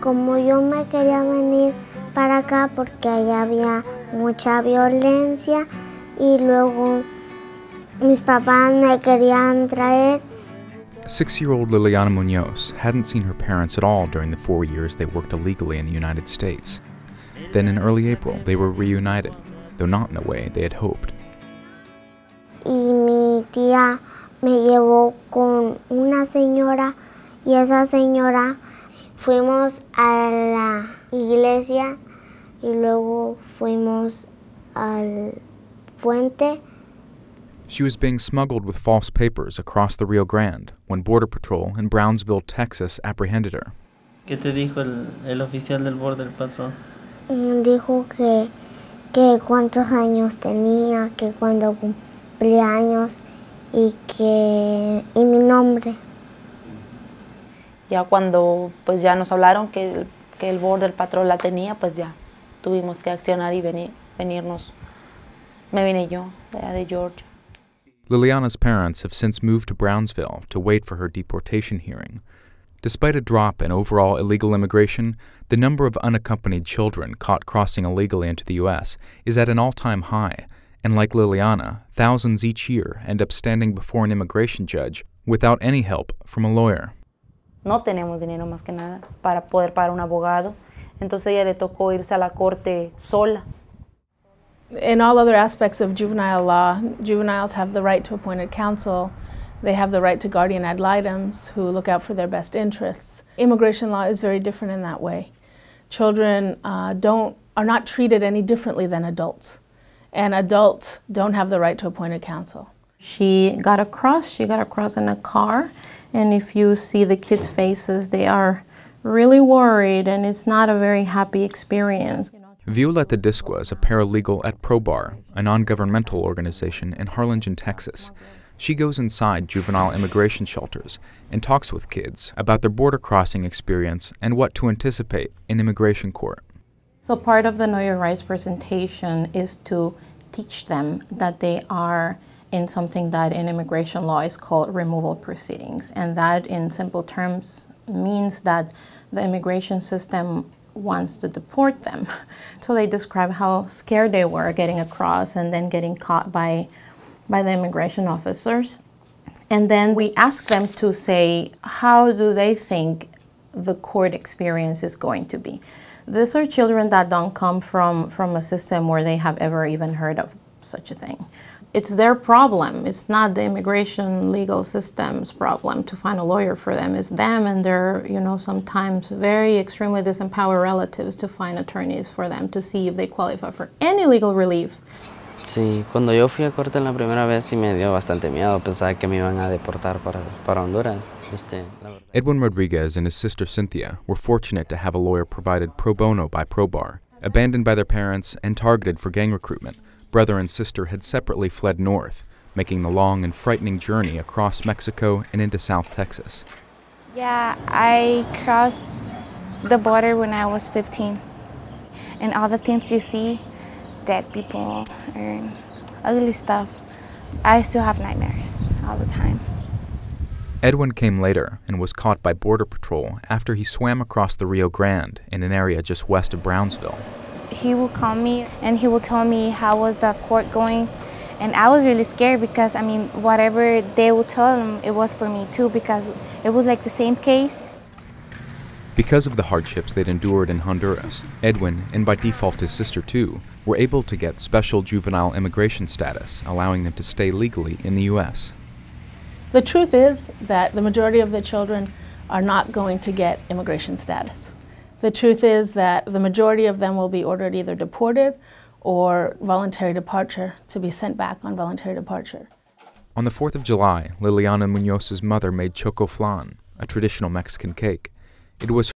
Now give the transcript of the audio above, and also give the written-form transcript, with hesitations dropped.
Como yo me quería venir para acá porque allá había mucha violencia y luego mis papás me querían traer. 6-year-old Liliana Munoz hadn't seen her parents at all during the 4 years they worked illegally in the United States. Then in early April, they were reunited, though not in the way they had hoped. Y mi tía me llevó con una señora y esa señora fuimos a la iglesia y luego fuimos al puente. She was being smuggled with false papers across the Rio Grande when Border Patrol in Brownsville, Texas apprehended her. ¿Qué te dijo el oficial del Border Patrol? Dijo que cuántos años tenía, que cuando cumplía años y mi nombre. Ya cuando pues ya nos hablaron que el Border Patrol la tenía, pues ya tuvimos que accionar y venirnos. Me vine yo de Georgia. Liliana's parents have since moved to Brownsville to wait for her deportation hearing. Despite a drop in overall illegal immigration, the number of unaccompanied children caught crossing illegally into the U.S. is at an all-time high, and like Liliana, thousands each year end up standing before an immigration judge without any help from a lawyer. No tenemos dinero más que nada para poder pagar un abogado, entonces ella le tocó irse a la corte sola. In all other aspects of juvenile law, juveniles have the right to appointed counsel. They have the right to guardian ad litems who look out for their best interests. Immigration law is very different in that way. Children are not treated any differently than adults, and adults don't have the right to appointed counsel. She got across in a car, and if you see the kids' faces, they are really worried, and it's not a very happy experience. Violeta Disqua is a paralegal at ProBar, a non-governmental organization in Harlingen, Texas. She goes inside juvenile immigration shelters and talks with kids about their border crossing experience and what to anticipate in immigration court. So part of the Know Your Rights presentation is to teach them that they are in something that in immigration law is called removal proceedings. And that in simple terms means that the immigration system wants to deport them. So they describe how scared they were getting across and then getting caught by the immigration officers. And then we ask them to say, how do they think the court experience is going to be? These are children that don't come from a system where they have ever even heard of such a thing. It's their problem. It's not the immigration legal system's problem to find a lawyer for them. It's them and their, sometimes very extremely disempowered relatives to find attorneys for them to see if they qualify for any legal relief. Sí, cuando yo fui a corte la primera vez sí me dio bastante miedo. Pensaba que me iban a deportar para Honduras. Edwin Rodriguez and his sister Cynthia were fortunate to have a lawyer provided pro bono by ProBar. Abandoned by their parents and targeted for gang recruitment, brother and sister had separately fled north, making the long and frightening journey across Mexico and into South Texas. Yeah, I crossed the border when I was 15. And all the things you see, dead people and ugly stuff, I still have nightmares all the time. Edwin came later and was caught by Border Patrol after he swam across the Rio Grande in an area just west of Brownsville. He will call me and he will tell me how was the court going, and I was really scared because whatever they would tell him, it was for me too, because it was like the same case. Because of the hardships they'd endured in Honduras, Edwin, and by default his sister too, were able to get special juvenile immigration status, allowing them to stay legally in the U.S. The truth is that the majority of the children are not going to get immigration status. The truth is that the majority of them will be ordered either deported or voluntary departure, to be sent back on voluntary departure. On the 4th of July, Liliana Munoz's mother made choco flan, a traditional Mexican cake. It was